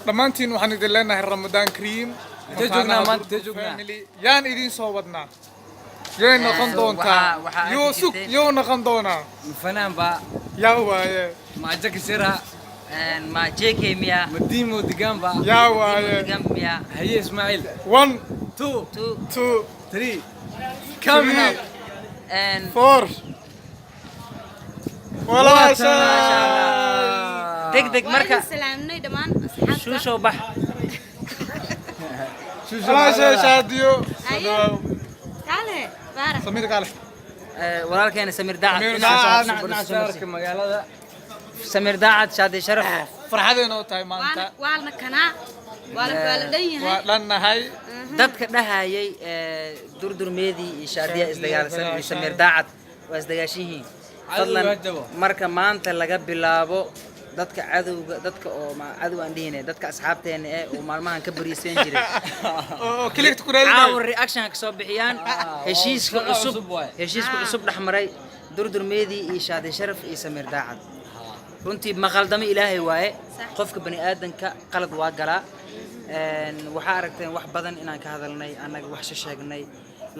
dhammaantiin waxaan idin leenahay Ramadaan Kariim تجونا ما تجونا yaan idin soo wadnaa yay noqon doontaa Yuusuf yoo noqon doonaa فنان با yaa waaye مع جاك سيرا مع جيكي ميا مديمو دقان با yaa waaye جنب ميا هي اسماعيل 1 2 2 3 كامل and 4 ولا شاء دق مركا سلامنا دمان أصحابك شو شو بح ولا شاء شاديو أيوة. تعال بارك سمير قال walaalkeena Samir Daacad Samir نعسارك مقالة Samir Daacad shaadi sharaf farxadeena oo tahay maanta وعلنا كنا وعلى فالدين waa dhannahay dadka dhahayay durdurmeedii iyo shaadiya isdagaalsan iyo Samir Daacad waa isdagaashihiin fadlan marka maanta laga bilaabo dadka cadowga dadka oo cadow aan dhihinay dadka asxaabteena ee oo maalmahan ka bariisan jiray oo click ku raadinay caawa reaction ka soo bixiyaan heshiiska cusub dhaxmaray durdurmeedii iyo shaadi sharaf iyo Samir Daacad runtii ma qaldamo ilaahay waaye qofka bani aadanka qalad waa galaa waxa aragteen wax badan inaan ka hadalnay anaga wax sheegnay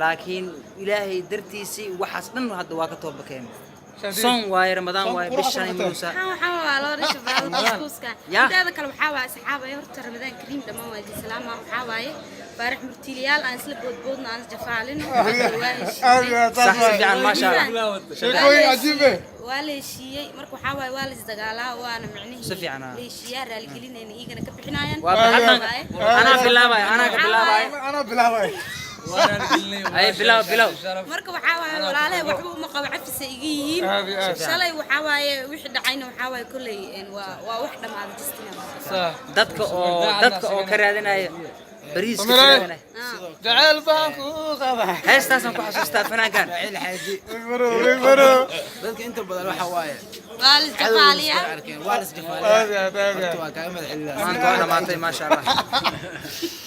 laakiin ilaahay dartiisi waxaas dhan hadda waa ka toobakeen son waaye Ramadaan waaye bishan Muusa حوا لو رش بعض كوسكا هذا كلام حوا أصحابه يهرت رمضان كريم دم واجي سلامة حوا بارح مرتيليال أنا سلب بودنا أنا جفالين صح سبحان ما شاء الله شيء عجيبة ولا شيء مركو حوا ولا زدقالا وأنا معني سفيان ليش يا رجال قلنا إن إيجنا كبحناين أنا بالله باي أنا بلا باي أي بلاو مركب حوا ولا له وحبو مقابع في سيجين شلي وحوا وحد عينه وحوا كله وواحدة مع الجستنا dadka oo ka raadinaya bariis ka raadinaya جعل باكو قبا heestaasan ku xasuustaa fanaankan مرو dadka inta badan waxa waaye والد جفاليا arkeen waa is jafaalay هذا waa ka madax xillidaas maanta waa dhamaatay ma sha Allah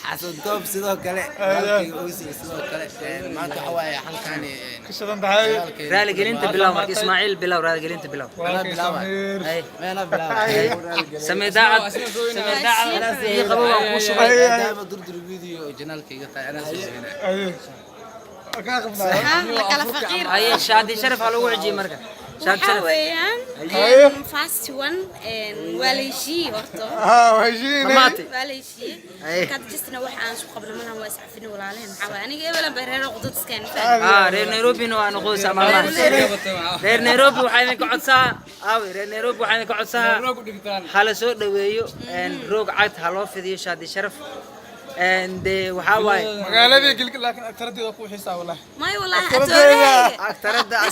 xasan doob sidoo kale halkii oosi sidoo kale maanta waxa waaye halkan كشدان دهاي raali gelinta bilaw markii Ismaaciil bilaw raali gelinta bilaw ana bilaabay ay meena bilaabay Samir Daacad iyo qabo waa ku shubay daama durdur video janaalkayga tahay ana sameeyay ايوه اكاقبنا لك على فقير ay shaadi sharaf hal ugu xijii marka shaadi sharaf حويان فاست وان وليشي ورتو وهجيني maati وليشي كانت جستنا وحان سو قبل منها واسعفني ولا عليهم حوا أنا قبل بهرير قدود سكان reer Nairobi no aan qoys ama reer Nairobi waxay ka codsaa reer Nairobi waxay ka codsaa hala soo dhaweeyo roog cad halo fidiyo shaadi sharaf waxa waaye magaaladii gilgil laakiin agtaradii ku xiisaa wallahi ما والله أتوري agtarada oo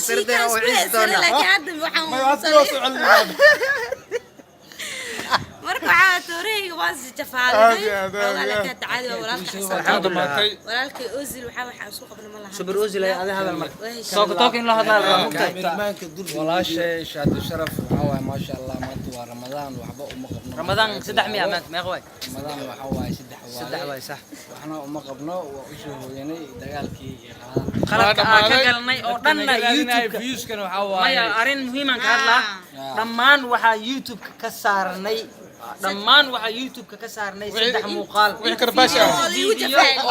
ciis doona لكن هذا ما وحان يعطيوا سؤال مركو عاتوري واس جفال ولا كانت عادي ولا الحمد لله ولا لك أوزل وحاول حاسوق قبل ما لها super uzil هذا هذا المر توك in la hadlaa mugtay barnaamijka durdur walaashay shaadi sharaf waxa waaye ma sha Allah maanta waa Ramadaan waxba uma qabno Ramadaan 300 maanta meeq way Ramadaan waxa waaye saddex way sax waxna uma qabno waa u soo hooyanay dagaalkii iyo qaladka aan ka galnay oo dhanna YouTube viewskan waxa maya waaye arin muhiim aan ka hadlaa dhammaan waxa YouTube ka saarnay dhammaan waxa YouTube ka saarnay saddex muuqaal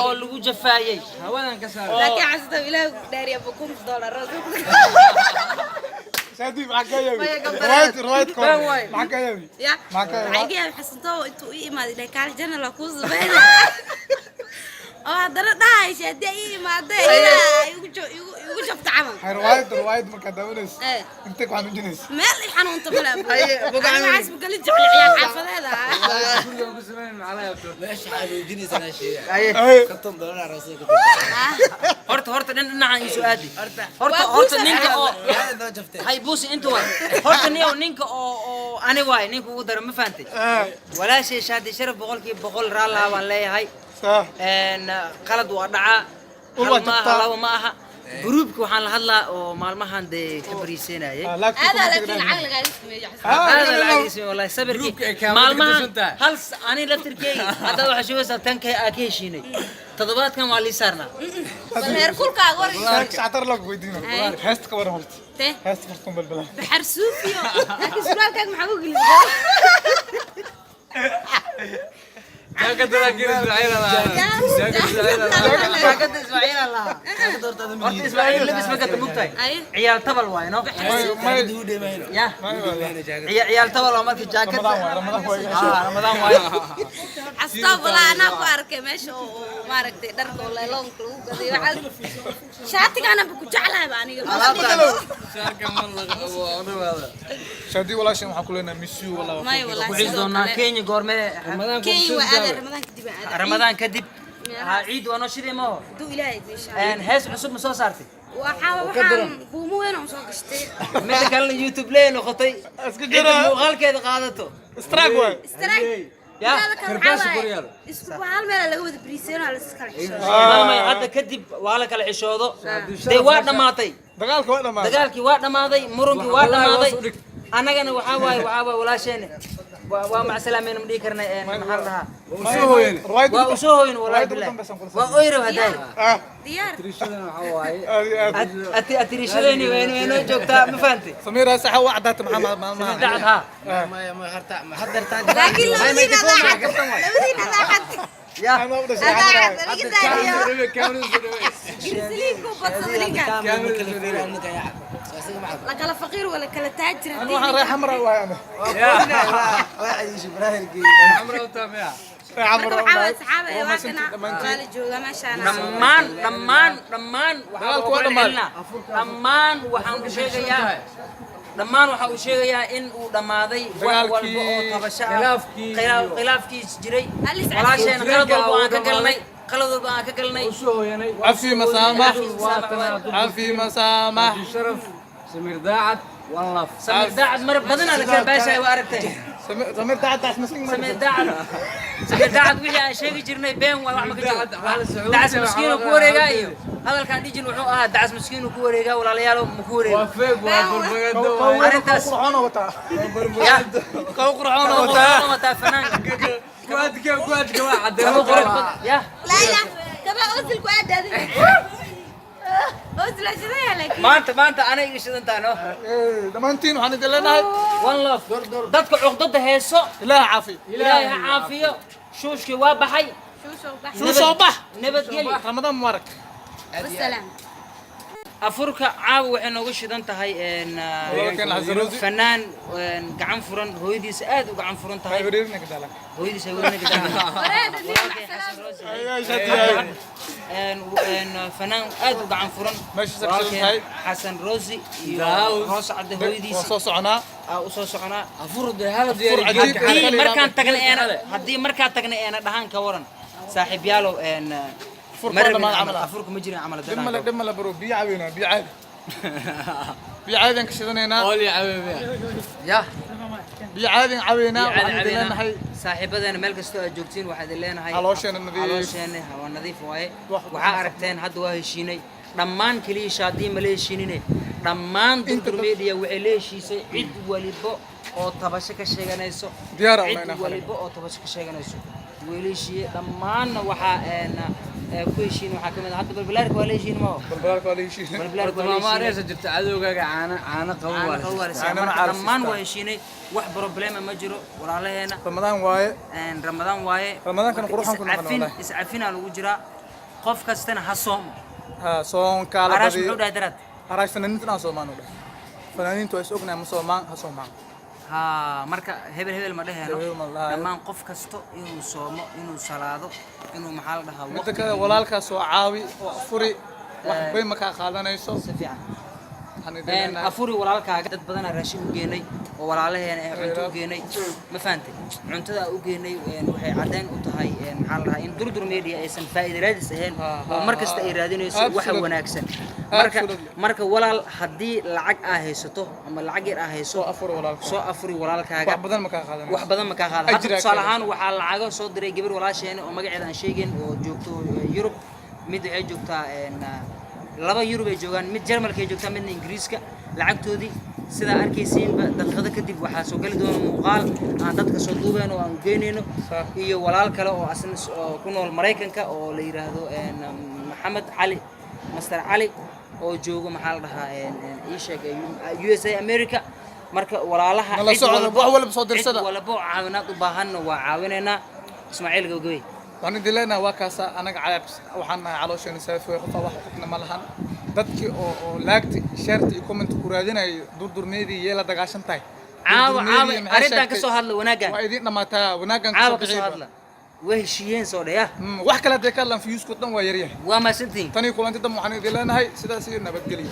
oo lagu jafaayay hawadan ka saar لكن عزت إلى داري أبوكم $1 شادي معك يا روايتكم معك يا يا معك عيجي حسنتو أنتوا إيه ما إذا كان جنا لكوز بين هذا ده شادي إيه ما ده يوجو شفت عمل روايت ما كدونس انت كان جنس ما اللي حنون طفلة أنا عايز بقول لك عيال حافظ هذا ku sameyn macala meesha xaluujinaysa ana sheegay اي $50 rasiid horta dhinacan isu aadi horta ninka oo yaa noo jaftay hay buusi inta way horta ninka oo ani waay ninka ugu daro ma faantay walaashay shaadi sharaf boqolkiiba boqol raalaha waan leeyahay صح qalad waa dhaca ma aha جروبك وحنا لهلا ومالمهان دي كبريسيناي هذا لكن عقل قاعد يسمع هذا لا اسمي والله صبرك مالمهان هل أنا لفتركي هذا واحد شو بس تنكي أكيشيني تضبط كم على صارنا غير كل كاغور شاطر لك ويدينا هست كبر هلت هست فرتكم بالبلا بحرسوفيو لكن سؤال كان محبوق لي جاكيت لكن اسماعيل جاكيت اسماعيل الله horta ismaaciil labis ma gata mugtahay ciyaal tabal waay no ya ciyaal tabal oo markii jaakad ramadaan waay astaghfirullah ana ku arkay meesha oo maaragtay dharka oo leeloonka lagu gaday waxa shaatigaana ku jeclahay aniga شادي ولا شيء waxaan ku leenahay misiu wala والله وحيد doonaa Kenya goorme Ramadan kadib ciid waa noo shidii ma du ilaahay insha hees cusub ma soo saartay waxaan buumo weyn oo soo gashtay mid kale YouTube lee noqotay muuqaalkeeda qaadato strike way ya karbaas qoryaal isku hal meel laga wada bariiseen oo la iska xishoodo hadda kadib waa la kala xishoodo day waa dhamaatay dagaalkii waa dhamaaday murunkii waa dhamaaday annagana waxa waay walaasheena waa ma salaameen mudii karnay maxaa lahaa waa soo hooyin wallahi billaah waa oyro haday diyaar tirishadana waxa waaye atirishadani weeno joogtaa ma fahanti سمير saxa wacdaat maxamed ma dacad ha ما خرطة ما حضرتها laakiin labadiina daacad ya la kala faqiir wala kala taajir waxaan reer xamra waay ana واحد يشوف راهي عمره وتامع xamra waxaa saxaaba ee waakana wala jooga meeshaan dhammaan waxaan u sheegayaa dhammaan waxa uu sheegayaa in uu dhamaaday wax walba oo tabasho khilaafkiis jiray walaasheena qalad walba aan ka galnay عفي مسامح عفي مسامح شرف سمير داعد والله سمير داعد مر بدنا لك باشا واركتي سمير داعد مسكين سمير داعد وحي شيء جرني بين ولا ما كنت دعس مسكين وكوريغا iyo hadalkan dijin wuxuu ahaa dacas مسكين وكوريغا walaalayaal ma koorey وافق وبربغدو arintaas qurxoon wata qurxoon wata fanaanka كوادك واحد يا لا لا كما أوصل كواد هذه أوصل عشان لك maanta ana iga shidantaano dhamaantiin waxaan idin leenahay one love dadka cuqdada heeso ilaah caafi ilaahay ha caafiyo shuushkii waa baxay شو صباح nabadgelyo رمضان مبارك والسلام afurka caawa waxay noogu shidan tahay fanaan gacan furan hooyadiisa aad u gacan furan tahay hooyadiisa fanaan aad u gacan furan xasan roosi iyo hoos cadde hooyadiisa soo soconaa u soo soconaa افرض هذا haddii markaan tagnay eena dhahaan ka waran saaxiibyaalow afurka ma jirin camal دم برو بي عاوينا بي عادي بي عادي كشدنينا قول يا حبيبي يا بي عادي عاوينا waxaan leenahay saaxiibadeena meel kasta oo joogtiin waxaad leenahay caloosheena waa nadiif waaye waxa aragteen hadda waa heshiinay dhammaan kaliya shaadii ma leeshiinine dhammaan dunta media waxay leeshiisay cid waliba oo tabasho ka sheeganayso diyaar cid waliba oo tabasho ka sheeganayso weelishiye dhammaan waxa ku heshiin waxa kamid ah hadda balbalaarka waa leeshiin ma balbalaarka ما ريس جبت عدوغا عانا قوه dhammaan waa heshiinay wax problem ma jiro walaalaheena رمضان waaye Ramadan kan quruxan ku noqonaa iscafina lagu jira qof kastana ha soomo soon kala arash wuxuu dhahay darad arash fanaaniinta soomaan u dhahay fanaaniintu ay ognahay ma soomaan ha soomaan ha marka hebel ma dhaheeno dhammaan qof kasto inuu soomo inuu salaado inuu maxaa la dhahaa midda kale walaalkaas oo caawi oo furi wax bay ma ka qaadanayso si fiican afuri walaalkaaga dad badan raashin u geenay oo walaalaheena ay cunto u geenay ma fahamtay cuntada u geenay waxay cadeen u tahay maxaa la dhahaa in durdur media aysan faa'iido raadis ahayn oo markasta ay raadinayso wax wanaagsan marka walaal hadii lacag ah haysato ama lacag yar ah hayso soo afuri walaalkaaga wax badan ma ka qaadan hadda tusaalahaan waxa lacago soo diray gabar walaasheena oo magaceeda aan sheegin oo joogto Yurub mid waxay joogtaa laba Yurub ay joogaan mid Jarmalka ay joogtaa midna Ingiriiska lacagtoodii sida arkaysiinba daqiiqada kadib waxa soo gali doona muuqaal aan dadka soo duubeen oo aan geyneyno iyo walaal kale oo asna ku nool Mareykanka oo la yiraahdo Maxamed Ali Master Ali oo joogo maxaa la dhahaa ii sheeg USA America marka walaalaha nala socdo wax walba soo dirsada walba caawinaad u baahanna waa caawinayna Ismaaciil Gowgowey waxaan dileena waa kaasa anaga calaab waxaan nahay caloosheena saafay qofa wax qofna ma lahan dadkii oo laagti sharti iyo comment ku raadinay durdurmeedii yeela dagaashan tahay caawa arintan ka soo hadla wanaagan waa idin dhamaata wanaagan ka soo hadla وهشيين صوديا wax kala deekaan lan fiyus ku dhan waa yar yahay waa ma santiin tani kulanti dam waxaan idin leenahay sidaas iyo nabadgelyo